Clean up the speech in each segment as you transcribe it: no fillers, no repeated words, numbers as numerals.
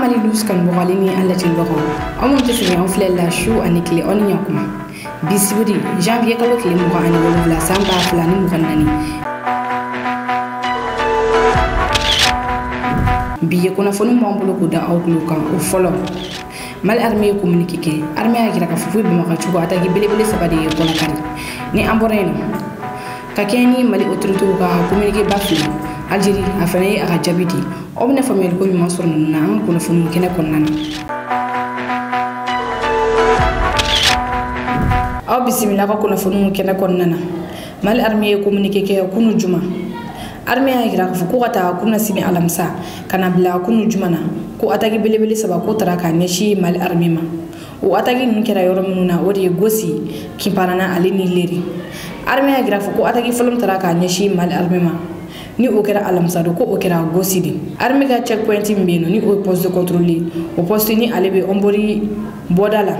amali lus kan bogalini alla til bago amon te fini on flel la chou ani clé on yakuma bisibudi janvier kalo clé mo ani wala samba flani mo ganani biye kona fonu mo ambulo ko da outlook kan o folo mal armée communiqué ke armée agira ka fufu be maka chugo atagi belebele sabade ko na kari ni amboreno ka keni mali autorité ka communiqué bafi Algérie a fane aka jabiti obne famel ko nyuma sorno na am ko na funu kene kon nan aw bismillah ko na funu kene kon nan mal armée communiqué ke kunu juma armée agira ka fuku kata kuna simi alamsa kana bla kunu jumana ko atagi belebele saba ko taraka nyeshi mal armée ma o atagi nkera yoro mununa wodi gosi kimparana alini leri armée agira fuku atagi folum taraka nyeshi mal armée ma ni o kera alamsa do ko o kera gosidi armée ga checkpoint mbeno ni o poste de contrôle o poste ni alebe ombori bodala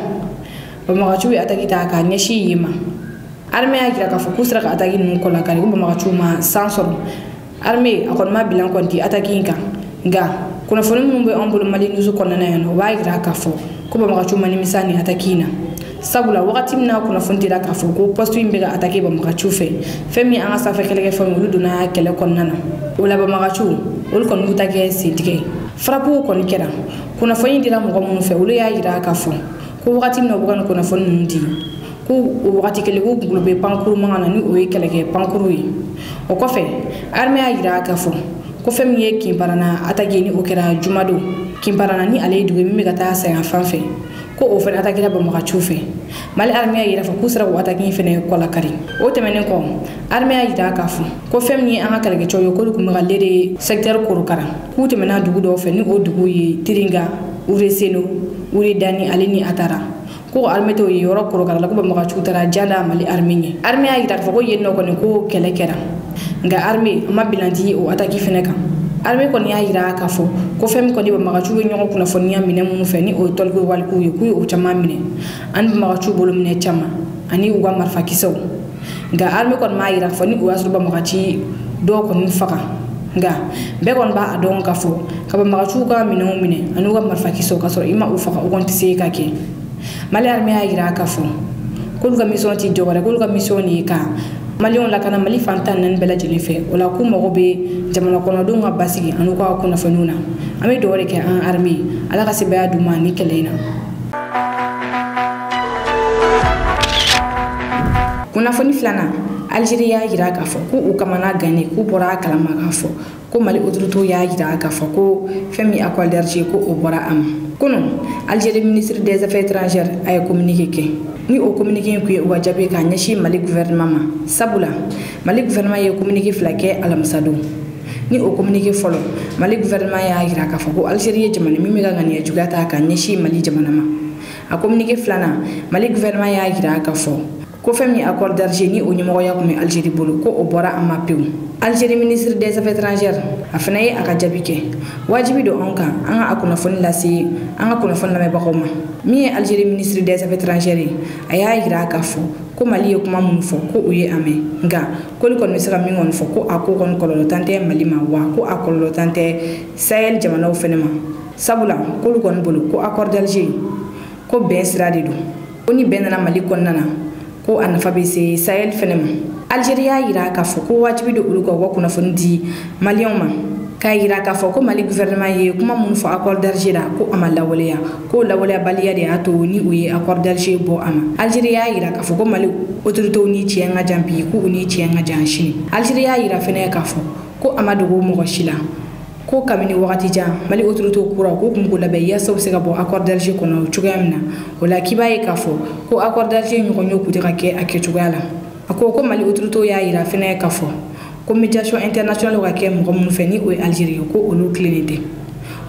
ba magachu atagi ta ka nyeshi yima armée agira ka fuku sra atagi nun ko la kare ko ba magachu ma sansor armée akon ma bilan konti atagi nka nga kuna fonu mun be ombolo mali nusu konnana yano wa agira ka fo ko ba magachu mani misani atakina sabula wakati mna kuna fundira ka fo ko poste imbega atake ba magachu femi anga safa keleke fami luduna kele konnana wala ba magachu ul kon mutage sidige frapu kon kera kuna fo indira mo mun fe ulu ya ira ka fo ko wakati mna bukan kuna fonu ndi ko wakati kele ko globe pankuru mangana ni o keleke pankuru yi o ko fe armée ira ka fo ko femi ye kimparana atake ni o kera jumado kimparana ni ale duwe mi gata sa ya fanfe ko o fen attaquer ba maka chufe mal armée yira fa kusra ko attaquer fene ko la kari o temene ko armée yira ka fu ko femni anga kala ke choyo ko ko ma lede secteur ko kara ku temena dugu do fene o dugu yi tiringa ure seno ure dani alini atara ko armée to yoro ko kara la ko ba maka chutara janda mali armée yira fa ko yenno ko ne ko kele kera nga armée ma bilanti o attaquer fene kan armée ko ya yira ka fo ko fem ko di ba magachu be nyoko kuna fonia mine mu feni o tol ko wal ku o chama mine an ba magachu bolu mine chama ani uga marfa kiso nga armée ko ma yira fo ni o asru ba magachi do ko ni faka nga be kon ba adon ka fo ka ba magachu ka mine mu mine anu ga marfa kiso ka so ima u faka o kon tise ka ke mali armée ya yira ka fo ko ga mission ti jogare ko ga mission ni ka malion la kana mali fantan nan bela jelife wala ku mo be jamana kono do nga basigi anu ko ko na fanuna ami do reke an armée ala ka sibaya duma ni kelena kuna foni flana Algeria yira ka fo ku u kamana gane ku bora kalama ka fo ko mali autorité ya yira ka fo ko femi accord d'Alger ko o bora am kuno Algerie ministre des affaires étrangères ay communiqué ke ni o communiqué ko o jabe ka nyashi mali gouvernement sabula mali gouvernement ye communiqué flake alamsado ni o communiqué folo mali gouvernement ya yira ka fo ko Algerie jamana mi mega ngani jugata ka nyashi mali jamana ma a communiqué flana mali gouvernement ya yira ka fo ko femi accord d'Alger ni o nyimo ya ko mi Algerie bolo ko o bora amma pew Algerie ministre des affaires étrangères afanaye aka jabike wajibi do onka anga akuna foni lasi anga kuna foni la bakoma mi Algerie ministre des affaires étrangères aya yira ka fo ko mali kuma mun fo ko uye ame nga ko li kon misra mi ngon fo ko ako kon kololo tante mali ma wa ko akololo tante Sahel jamana o fenema sabula ko li kon bolo ko accord d'Alger ko be sradi do oni benana mali kon nana ko an fabe se Sahel fenema Algeria yira ka fo ko wajibi do ulugo wa kuna fondi malion ma ka yira ka fo ko mali gouvernement ye kuma mun fo accord d'Alger ko amala waleya ko la waleya baliya de ato ni uye accord d'Alger bo ama Algeria yira ka fo ko mali autorité ni cienga jampi ko ni cienga janshi Algeria yira fene ka fo ko amadu go mo shila ko kamini wakati ja mali autorité kura ko kumgo la be yaso se ka bo accord d'Alger ko no chugamna wala kibaye ka fo ko accord d'Alger nyoko nyoku de ka ke akechugala ako mali autorité ya yira fene ka fo ko médiation internationale wa ke mo mun feni o Algérie ko o no clinité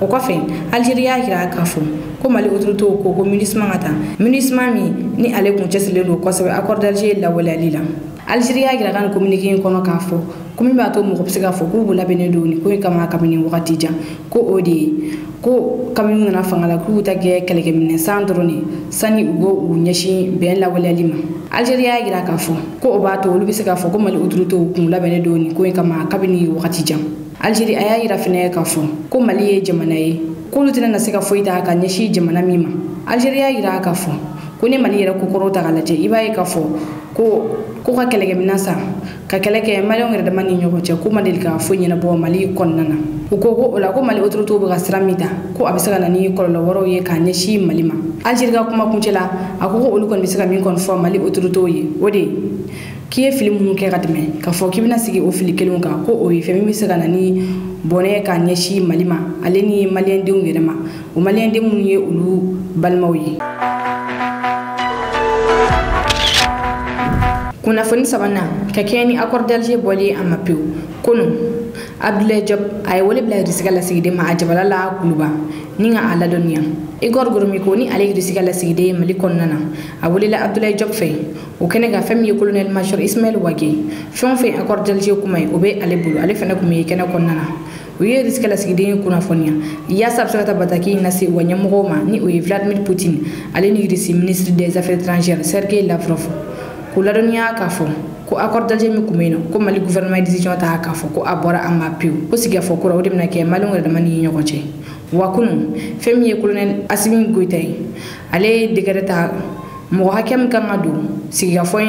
o ko fe Algérie ya yira ka fo ko mali autorité ko munisma ngata munisma mi ni ale kun chesle do ko sabe accord d'Alger la wala lila Algérie ya yira kan communiquer ko no ka fo ko mi ba to mo ko psika fo ko bula bene do ni ko kama kamini wakati ja ko odi ko kamini na fangala ku tage keleke min sandroni sani ugo u nyashi ben la wala lima Algeria gira ka fo ko obato lu bisika fo ko mali autorité ku la bene do ni ko kama kabini wakati jam Algérie aya yira fene ka fo ko Mali ye jamana ye ko lutina na se ka foita ka nyeshi jamana mima. Algérie yira ka fo ko ni Mali yera ko korota ka laje iba ye ka fo ko ka kelege minasa ka kelege Mali ngere dama ni nyoko che ko Mali ka fo nyina bo Mali konnana ko ola ko Mali autorité be ga sramita ko abisa na ni ko lo woro ye ka nyeshi Mali ma. Algérie ga kuma kunchela akoko olu kon bisaka min kon fo Mali autorité ye wodi ki film mun ke gadme ka fo ki bina sigi o fili kelun ka ko o fe mi bisaka na ni bone ka nyeshi Mali ma ale ni Malien de ngere ma o Malien de mun ye olu balmawi. Kuna foni sabana ka keni accord d'Alger boli amapiu kono Abdoulaye Diop ay wole bla risika la sigide ma ajabala la kuluba ninga ala donia igor goromi ko ni ale risika la sigide Mali konnana a wole la Abdoulaye Diop fe o kene ga fam ye colonel major Ismaël Wage fon fe accord d'Alger kumay o be ale bulu ale fena kumay kene konnana o ye risika la sigide kuna fonia ya sabsata bataki nasi wanyamgo ma ni o Vladimir Poutine ale ni risi ministre des affaires étrangères Sergei Lavrov ko la donia ka fo ko accord d'Alger mi kumeno ko Mali gouvernement décision ta ka fo ko abora amma piu ko siga fo ko rawde na ke Mali ngore mani nyoko che wa kunu femi colonel Assimi Goïta ale degreta mo hakem kan adu siga fo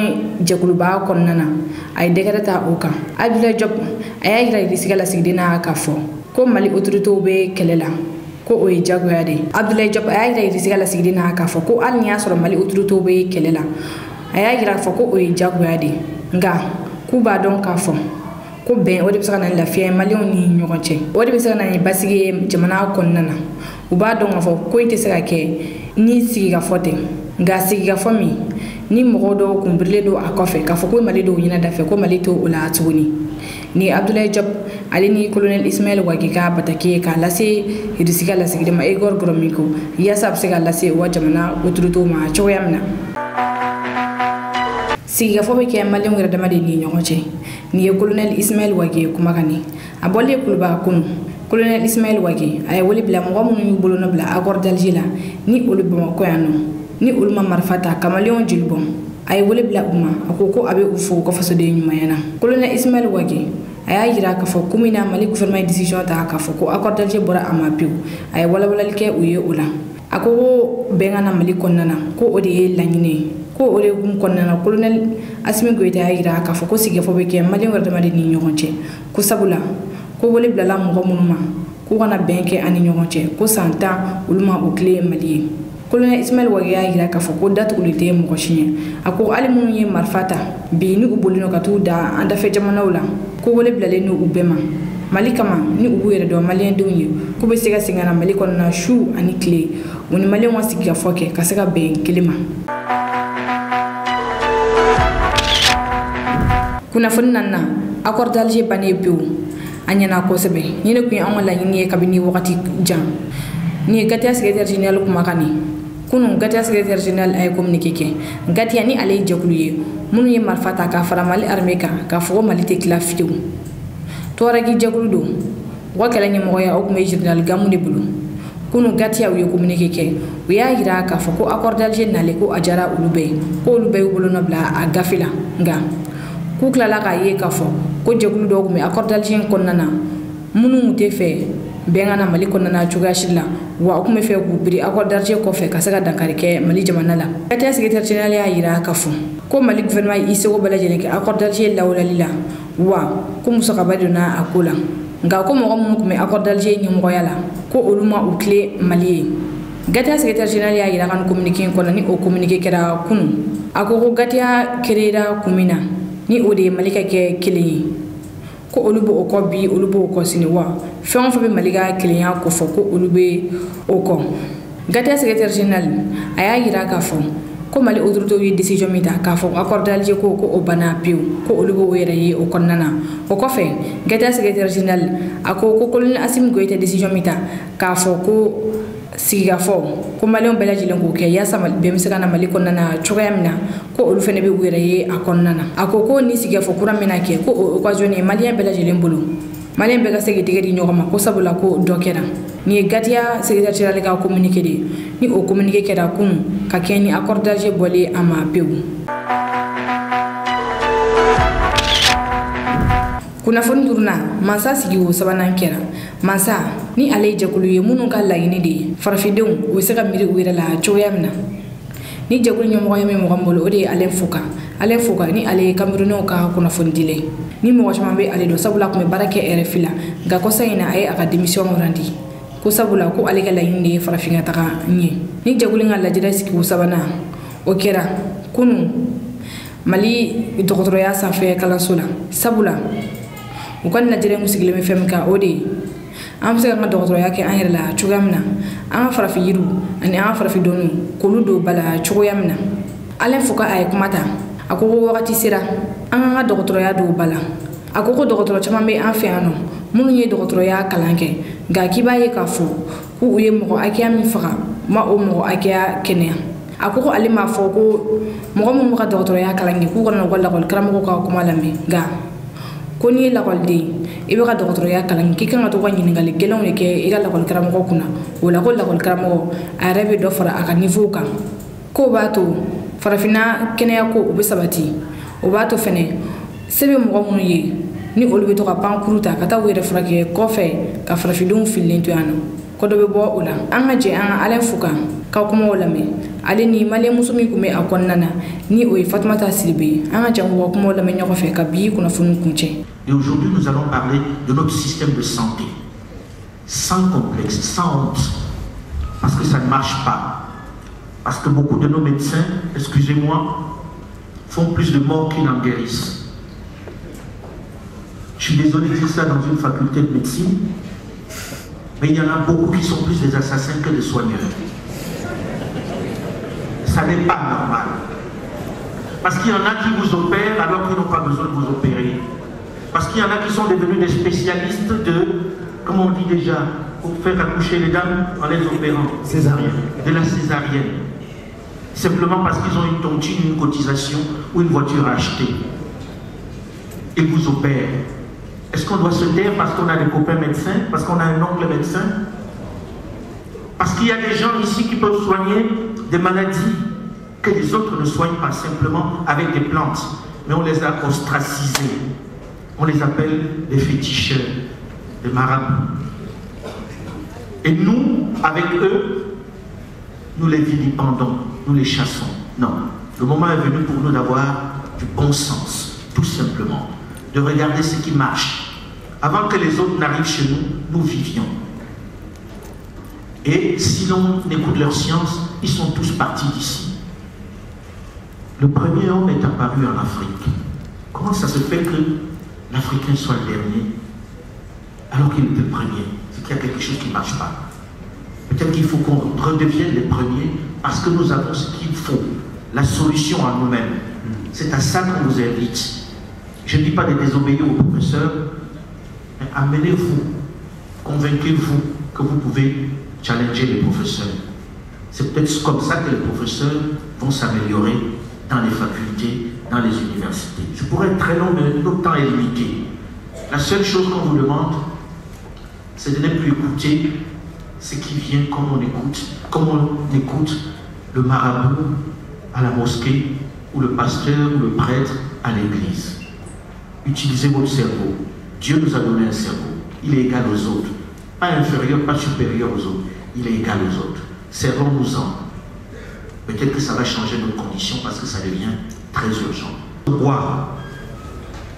jekuluba konnana ay degreta oka Abdoulaye Diop ay gira disiga la sigdina ka fo ko Mali autorité be kelela ko o jagoyade Abdoulaye Diop ay gira disiga la sigdina ka fo ko al niya soro Mali autorité be kelela aya gira fo ko o jagoyade nga kuba don ka fo ko ben o de bisa na lafiya Mali oni nyokonche o de bisa na basige jamana konnana uba don fo ko ite saka ke ni sigi ga fote nga sigi ga fomi ni mogodo kumbrile do akofe ka fo ko Mali do nyina dafe ko Mali to ula tuni ni Abdoulaye Diop ali ni colonel Ismaël Wage ka batake ka lase hidisiga la sigide ma egor gromiko ya sab siga lase wa jamana utruto ma choyamna siga fo be ke Mali ngere dama de ni nyokoche ni colonel Ismaël Wage kuma kani abole kulba kun colonel Ismaël Wage ay woli bla mo mu bolo no bla accord d'Alger la ni ulubama ko yano ni ulma marfata kamalion jilbon ay woli bla umma akoko abe ufo ko faso de nyuma yana colonel Ismaël Wage aya yira ka fo kumina Mali gouvernement décision ta ka fo ko accord d'Alger bora amapiu ay wala wala ke uye ula akoko bengana Mali konnana ko ode lanyine ko ore gum konnana colonel Assimi Goïta yira ka fo ko sige fo be ke Mali ngor dama de ni nyokonche ko sabula ko woli bla la mo munuma ko wana benke ani nyokonche ko santa uluma o clé Mali colonel Ismaël Wage yira ka fo ko datu ulite mo ko shinya ako ali munu ye marfata bi ni ubolino ka tuda anda fe jamana wala ko woli bla le no ubema Mali kama ni ubu yere do Malien donye ko be siga singana Mali konna shu ani clé woni Mali wa siga foke ka sega ben kilima kuna fonnana accord d'Alger bane piu anyana ko sebe ni ne ku an wala ni kabini wakati jam ni gatia secrétaire général kuma kani kunu gatia secrétaire général ay communiqué ke gatia ni ale jekuluye munu ye marfata ka fara Mali armée ka fo Mali te klafiu to ragi jekuludo wakala ni moya o kuma général gamunde bulu kunu gatia uye communiqué ke uya gira ka fo ko accord d'Alger nale ko ajara ulube ko ulube bulu no bla a gafila nga ku klala ka ye ka fo ko jekulu do me accord d'Alger konnana munu mute fe bengana Mali konnana chuga shilla wa kuma fe ku biri accord d'Alger ko fe ka saka dankari ke Mali jamana la kata secrétaire général ya yira ka fo ko Mali gouvernement ise ko bala jene ke accord d'Alger lawla lila wa ko muso ka baduna akula nga ko mo mun kuma accord d'Alger ni mo yala ko oluma o clé Mali gata secrétaire général ya yira kan communiquer ko ni o communiquer kera kunu akoko gata kerera kumina ni ode Malika ke kili ko olubo okobi olubo ko siniwa fon fo be Malika kliya ko fo ko olube oko gata secrétaire général aya yira ka fo ko Mali autorité yi décision mi ta ka fo accord d'Alger ko ko obana piu ko olubo were yi o konnana o ko fe gata secrétaire général ako ko colonel Assimi Goïta décision mi ta ka fo ko siga fo ko Mali on bela jilen ko ke ya sama be misana Mali konnana chogayamna ko olu fene be were yi akonnana akoko ni siga fo kuramena ke ko occasion Mali bela jilen bulu Mali be ga segi tigeri nyogama ko sabula ko dokera ni gatia secrétaire général ka communiquer de ni o communiquer kera kun ka keni accord d'Alger bolé ama pew kunnafoni duruna mansa sigi o sabanan kɛra mansa ni ale ye jɛkulu ye minnu ka laɲini de ye farafindenw u bɛ se ka miiri u yɛrɛ la cogoya min na ni jɛkulu ɲɛmɔgɔ ye min mɔgɔ min bolo o de ye Alain Foka ni ale ye Camerounais ka kunnafoni dilen ni mɔgɔ caman bɛ ale dɔn sabula tun bɛ baara kɛ RFI la nka kɔsa in na a ye a ka démission randi ko sabula ko ale ka laɲini de ye farafin ka taga ɲɛ ni jɛkulu ka lajɛda sigi o sabanan o kɛra kunun Mali dɔgɔtɔrɔya sanfɛ kalanso la sabula u ka lajɛda mun sigilen bɛ fɛn min kan o de ye an bɛ se ka dɔgɔtɔrɔya kɛ an yɛrɛ la cogoya min na an ka farafin yiriw ani an ka farafin dɔnniw k'olu don bala cogoya min na Alain Foka a ye kuma ta a ko wagati sera an ka dɔgɔtɔrɔya don bala a ko dɔgɔtɔrɔ caman bɛ an fɛ yan nɔ minnu ye dɔgɔtɔrɔya kalan kɛ nka k'i b'a ye k'a fɔ k'u ye mɔgɔ hakɛya min faga ma o mɔgɔ hakɛya kɛnɛya a ko ale m'a fɔ ko mɔgɔ minnu ka dɔgɔtɔrɔya kalan kɛ k'u kana u ka lakɔli karamɔgɔw ka kuma lamɛn nka ko n'i ye lakɔliden i bɛ ka dɔgɔtɔrɔya kalan k'i kan ka to ka ɲininkali gɛlɛnw de kɛ i ka lakɔli karamɔgɔ kunna o la ko lakɔli karamɔgɔ a yɛrɛ bɛ dɔ fara a ka niveau kan k'o b'a to farafinna kɛnɛya ko u bɛ sabati o b'a to fɛnɛ se bɛ mɔgɔ minnu ye ni olu bɛ to ka pankuru ta ka taa u yɛrɛ furakɛ kɔfɛ ka farafindenw fililen to yan nɔ ko dɔ bɛ bɔ o la an ka jɛ an ka Alain Foka ka kumaw lamɛn ale ni maliyɛn muso min tun bɛ a kɔnɔna na ni o ye Fatumata Sidibe an ka jɛ k'u ka kumaw lamɛn ɲɔgɔn fɛ ka bi kunnafoni kuncɛ. Et aujourd'hui, nous allons parler de notre système de santé, sans complexe, sans honte, parce que ça ne marche pas. Parce que beaucoup de nos médecins, excusez-moi, font plus de morts qu'ils n'en guérissent. Je suis désolé de dire ça dans une faculté de médecine, mais il y en a beaucoup qui sont plus des assassins que des soigneurs. Ça n'est pas normal. Parce qu'il y en a qui vous opèrent alors qu'ils n'ont pas besoin de vous opérer. Parce qu'il y en a qui sont devenus des spécialistes de, comment on dit déjà, pour faire accoucher les dames en les opérant. Césarienne. De la césarienne. Simplement parce qu'ils ont une tontine, une cotisation ou une voiture à acheter. Ils vous opèrent. Est-ce qu'on doit se taire parce qu'on a des copains médecins, parce qu'on a un oncle médecin? Parce qu'il y a des gens ici qui peuvent soigner des maladies que les autres ne soignent pas simplement avec des plantes. Mais on les a ostracisés. On les appelle des féticheurs, des marabouts. Et nous, avec eux, nous les vilipendons, nous les chassons. Non, le moment est venu pour nous d'avoir du bon sens, tout simplement. De regarder ce qui marche. Avant que les autres n'arrivent chez nous, nous vivions. Et si l'on écoute leur science, ils sont tous partis d'ici. Le premier homme est apparu en Afrique. Comment ça se fait que l'Africain soit le dernier alors qu'il était le premier? C'est qu'il y a quelque chose qui ne marche pas. Peut-être qu'il faut qu'on redevienne les premiers parce que nous avons ce qu'il faut, la solution à nous-mêmes. C'est à ça qu'on vous invite. Je ne dis pas de désobéir aux professeurs, mais amenez-vous, convainquez-vous que vous pouvez challenger les professeurs. C'est peut-être comme ça que les professeurs vont s'améliorer dans les facultés, dans les universités. Je pourrais être très long, mais notre temps est limité. La seule chose qu'on vous demande, c'est de ne plus écouter ce qui vient comme on écoute le marabout à la mosquée, ou le pasteur, ou le prêtre à l'église. Utilisez votre cerveau. Dieu nous a donné un cerveau. Il est égal aux autres. Pas inférieur, pas supérieur aux autres. Il est égal aux autres. Servons-nous-en. Peut-être que ça va changer notre condition parce que ça devient très urgent. Boire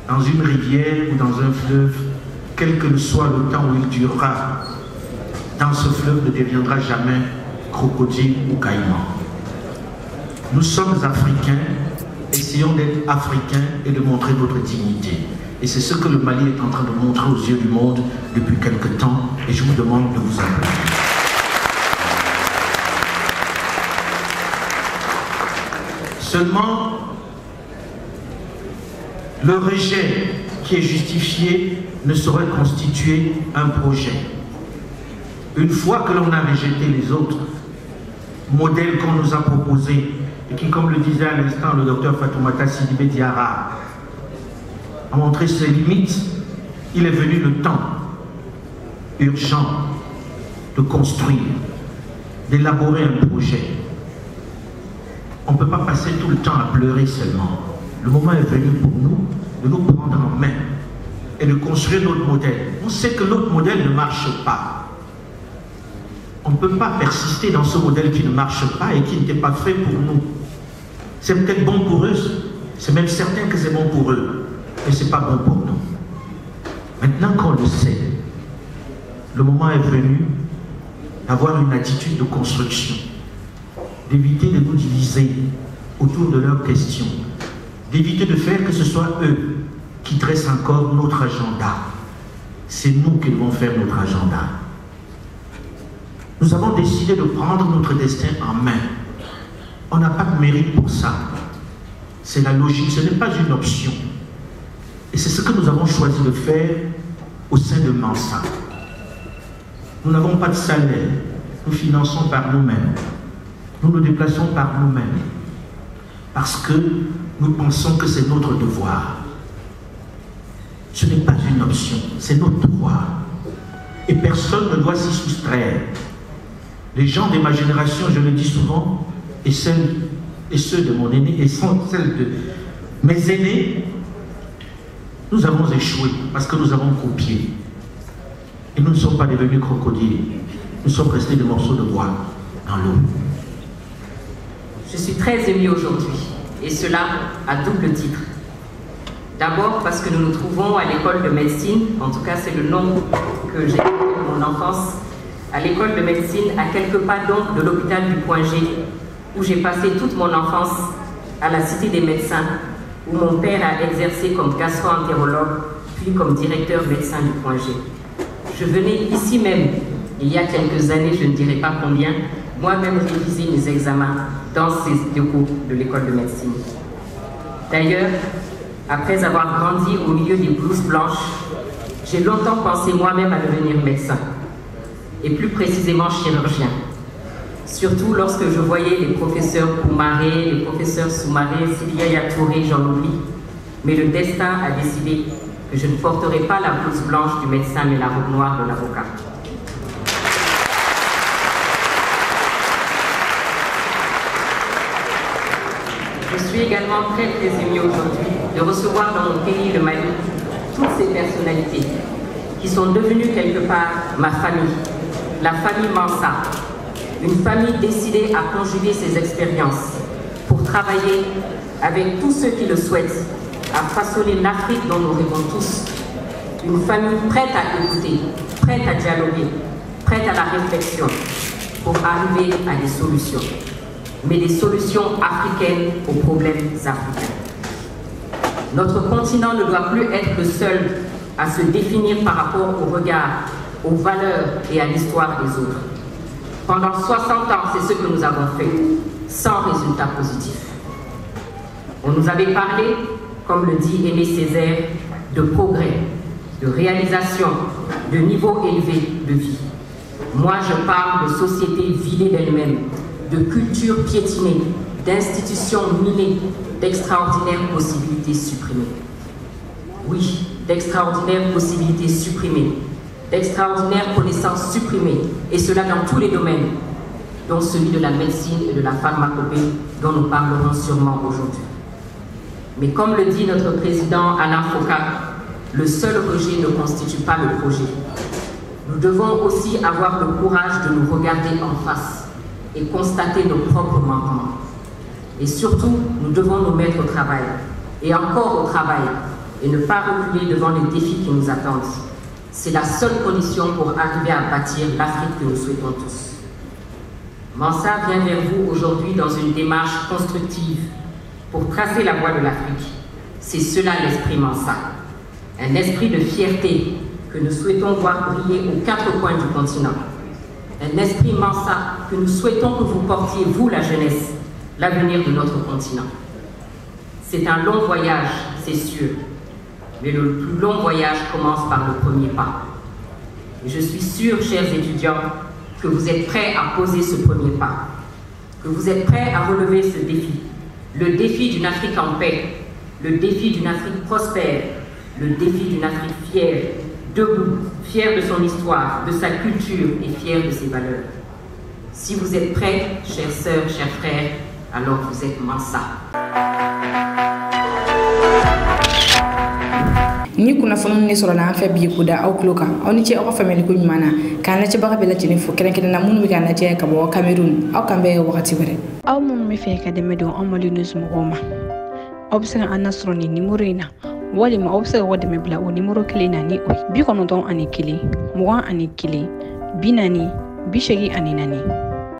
dans une rivière ou dans un fleuve, quel que soit le temps où il durera, dans ce fleuve ne deviendra jamais crocodile ou caïman. Nous sommes africains, essayons d'être africains et de montrer notre dignité. Et c'est ce que le Mali est en train de montrer aux yeux du monde depuis quelque temps, et je vous demande de vous applaudir. Seulement, le rejet qui est justifié ne saurait constituer un projet. Une fois que l'on a rejeté les autres modèles qu'on nous a proposés, et qui, comme le disait à l'instant le docteur Fatoumata Sidibé Diarra, a montré ses limites, il est venu le temps urgent de construire, d'élaborer un projet. On ne peut pas passer tout le temps à pleurer seulement. Le moment est venu pour nous de nous prendre en main et de construire notre modèle. On sait que notre modèle ne marche pas. On ne peut pas persister dans ce modèle qui ne marche pas et qui n'était pas fait pour nous. C'est peut-être bon pour eux, c'est même certain que c'est bon pour eux, mais ce n'est pas bon pour nous. Maintenant qu'on le sait, le moment est venu d'avoir une attitude de construction, d'éviter de nous diviser autour de leurs questions, d'éviter de faire que ce soit eux qui dressent encore notre agenda. C'est nous qui devons faire notre agenda. Nous avons décidé de prendre notre destin en main. On n'a pas de mérite pour ça. C'est la logique, ce n'est pas une option. Et c'est ce que nous avons choisi de faire au sein de Mansa. Nous n'avons pas de salaire, nous finançons par nous-mêmes. Nous nous déplaçons par nous-mêmes. Parce que nous pensons que c'est notre devoir. Ce n'est pas une option, c'est notre devoir. Et personne ne doit s'y soustraire. Les gens de ma génération, je le dis souvent, et ceux de mon aîné, et celles de mes aînés, nous avons échoué parce que nous avons copié. Et nous ne sommes pas devenus crocodiles. Nous sommes restés des morceaux de bois dans l'eau. Je suis très émue aujourd'hui, et cela à double titre. D'abord parce que nous nous trouvons à l'école de médecine, en tout cas c'est le nom que j'ai de mon enfance, à l'école de médecine à quelques pas donc de l'hôpital du Point G, où j'ai passé toute mon enfance à la Cité des médecins, où mon père a exercé comme gastro-entérologue, puis comme directeur médecin du Point G. Je venais ici même, il y a quelques années, je ne dirai pas combien, moi-même réviser mes examens dans ces locaux de l'école de médecine. D'ailleurs, après avoir grandi au milieu des blouses blanches, j'ai longtemps pensé moi-même à devenir médecin, et plus précisément chirurgien. Surtout lorsque je voyais les professeurs Poumaré, les professeurs Soumaré, Sylvia Touré, j'en oublie. Mais le destin a décidé que je ne porterai pas la blouse blanche du médecin, mais la robe noire de l'avocat. Je suis également très émue aujourd'hui de recevoir dans mon pays, le Mali, toutes ces personnalités qui sont devenues quelque part ma famille, la famille Mansa. Une famille décidée à conjuguer ses expériences pour travailler avec tous ceux qui le souhaitent à façonner l'Afrique dont nous rêvons tous. Une famille prête à écouter, prête à dialoguer, prête à la réflexion pour arriver à des solutions. Mais des solutions africaines aux problèmes africains. Notre continent ne doit plus être le seul à se définir par rapport au regard, aux valeurs et à l'histoire des autres. Pendant 60 ans, c'est ce que nous avons fait, sans résultat positif. On nous avait parlé, comme le dit Aimé Césaire, de progrès, de réalisation, de niveau élevé de vie. Moi, je parle de sociétés vidées d'elles-mêmes, de culture piétinée, d'institutions minées, d'extraordinaires possibilités supprimées. Oui, d'extraordinaires possibilités supprimées, d'extraordinaires connaissances supprimées, et cela dans tous les domaines, dont celui de la médecine et de la pharmacopée, dont nous parlerons sûrement aujourd'hui. Mais comme le dit notre président Alain Foucault, le seul rejet ne constitue pas le projet. Nous devons aussi avoir le courage de nous regarder en face et constater nos propres manquements. Et surtout, nous devons nous mettre au travail, et encore au travail, et ne pas reculer devant les défis qui nous attendent. C'est la seule condition pour arriver à bâtir l'Afrique que nous souhaitons tous. Mansa vient vers vous aujourd'hui dans une démarche constructive pour tracer la voie de l'Afrique. C'est cela l'esprit Mansa. Un esprit de fierté que nous souhaitons voir briller aux 4 coins du continent. Un esprit Mansa que nous souhaitons que vous portiez, vous la jeunesse, l'avenir de notre continent. C'est un long voyage, c'est sûr. Mais le plus long voyage commence par le premier pas. Et je suis sûre, chers étudiants, que vous êtes prêts à poser ce premier pas, que vous êtes prêts à relever ce défi, le défi d'une Afrique en paix, le défi d'une Afrique prospère, le défi d'une Afrique fière, debout, fière de son histoire, de sa culture et fière de ses valeurs. Si vous êtes prêts, chères sœurs, chers frères, alors vous êtes Mansa. ni kunnafoni ni sɔrɔ la an fɛ bi kuda aw tulo kan aw ni ce aw ka famille ko ɲuman na k'an lajɛbaga bɛɛ lajɛlen fo kɛrɛnkɛrɛn na minnu bɛ k'an lajɛ ka bɔ Cameroun aw kan bɛɛ wagati wɛrɛ aw minnu bɛ fɛ ka dɛmɛ don anw Mali News mɔgɔw ma aw bɛ se ka an nasɔrɔ ni numéro in na walima aw bɛ se ka wɔ dɛmɛ bila o numéro kelen na ni o ye 91 21 41 40 84